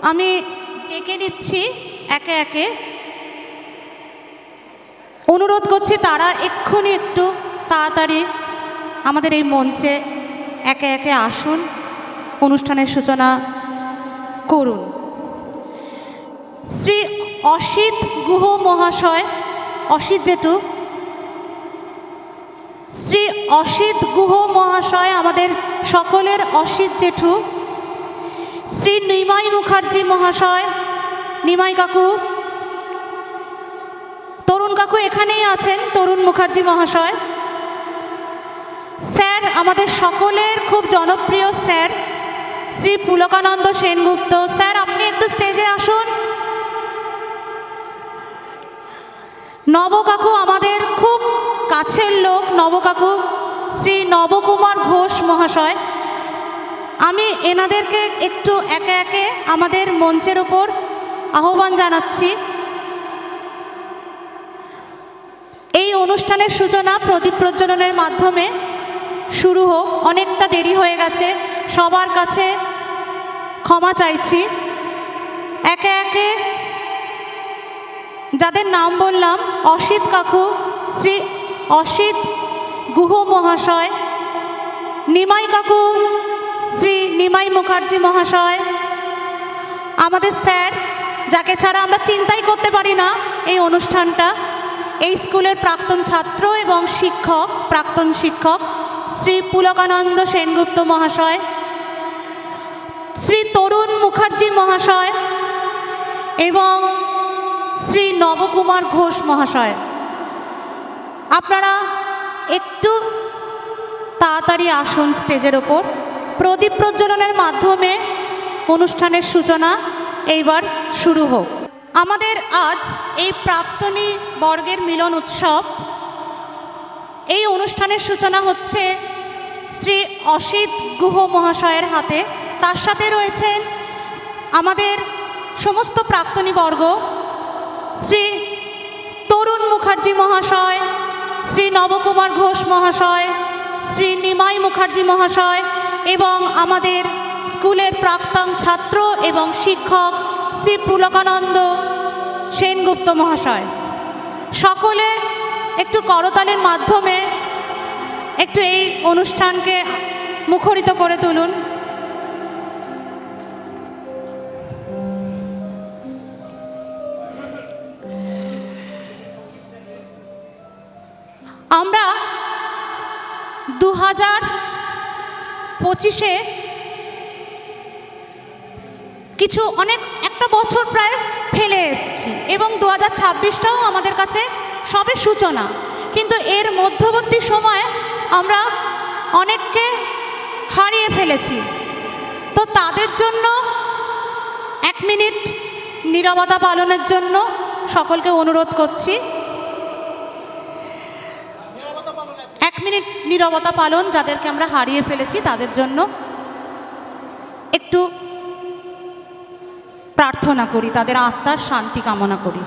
আমি ডেকে নিচ্ছি একে একে, অনুরোধ করছি তারা এক্ষুনি একটু তাড়াতাড়ি আমাদের এই মঞ্চে একে একে আসুন, অনুষ্ঠানের সূচনা করুন। শ্রী অসিত গুহ মহাশয়, অসিত জেঠু, শ্রী অসিত গুহ মহাশয়, আমাদের সকলের অসিত জেঠু। শ্রী নিমাই মুখার্জি মহাশয়, নিমাই কাকু, তরুণ কাকু এখানেই আছেন, তরুণ মুখার্জি মহাশয়। স্যার, আমাদের সকলের খুব জনপ্রিয় স্যার শ্রী পুলকানন্দ সেনগুপ্ত স্যার, আপনি একটু স্টেজে আসুন। নব কাকু, আমাদের খুব কাছের লোক নব কাকু, শ্রী নবকুমার ঘোষ মহাশয়। আমি এনাদেরকে একটু একে একে আমাদের মঞ্চের ওপর আহ্বান জানাচ্ছি। এই অনুষ্ঠানের সূচনা প্রদীপ প্রজ্বলনের মাধ্যমে শুরু হোক। অনেকটা দেরি হয়ে গেছে, সবার কাছে ক্ষমা চাইছি। একে একে যাদের নাম বললাম, অসিত কাকু, শ্রী অসিত গুহ মহাশয়, নিমাই কাকু, শ্রী নিমাই মুখার্জি মহাশয়, আমাদের স্যার যাকে ছাড়া আমরা চিন্তাই করতে পারি না এই অনুষ্ঠানটা, এই স্কুলের প্রাক্তন ছাত্র এবং শিক্ষক, প্রাক্তন শিক্ষক শ্রী পুলকানন্দ সেনগুপ্ত মহাশয়, শ্রী তরুণ মুখার্জি মহাশয় এবং শ্রী নবকুমার ঘোষ মহাশয়। আপনারা একটু তাড়াতাড়ি আসুন স্টেজের ওপর। প্রদীপ প্রজ্বলনের মাধ্যমে অনুষ্ঠানের সূচনা এইবার শুরু হোক। আমাদের আজ এই প্রাক্তনী বর্গের মিলন উৎসব, এই অনুষ্ঠানের সূচনা হচ্ছে শ্রী অসিত গুহ মহাশয়ের হাতে। তার সাথে রয়েছেন আমাদের সমস্ত প্রাক্তনী বর্গ, শ্রী তরুণ মুখার্জি মহাশয়, শ্রী নবকুমার ঘোষ মহাশয়, শ্রী নিমাই মুখার্জি মহাশয় এবং আমাদের স্কুলের প্রাক্তন ছাত্র এবং শিক্ষক শ্রী পুলকানন্দ সেনগুপ্ত মহাশয়। সকলে একটু করতালির মাধ্যমে একটু এই অনুষ্ঠানকে মুখরিত করে তুলুন। আমরা 2025-এ কিছু একটা বছর প্রায় ফেলে এসেছি এবং 2026টাও আমাদের কাছে সবে সূচনা, কিন্তু এর মধ্যবর্তী সময়ে আমরা অনেককে হারিয়ে ফেলেছি। তো তাদের জন্য 1 মিনিট নীরবতা পালনের জন্য সকলকে অনুরোধ করছি। 1 মিনিট নীরবতা পালন, যাদেরকে আমরা হারিয়ে ফেলেছি তাদের জন্য একটু প্রার্থনা করি, তাদের আত্মার শান্তি কামনা করি।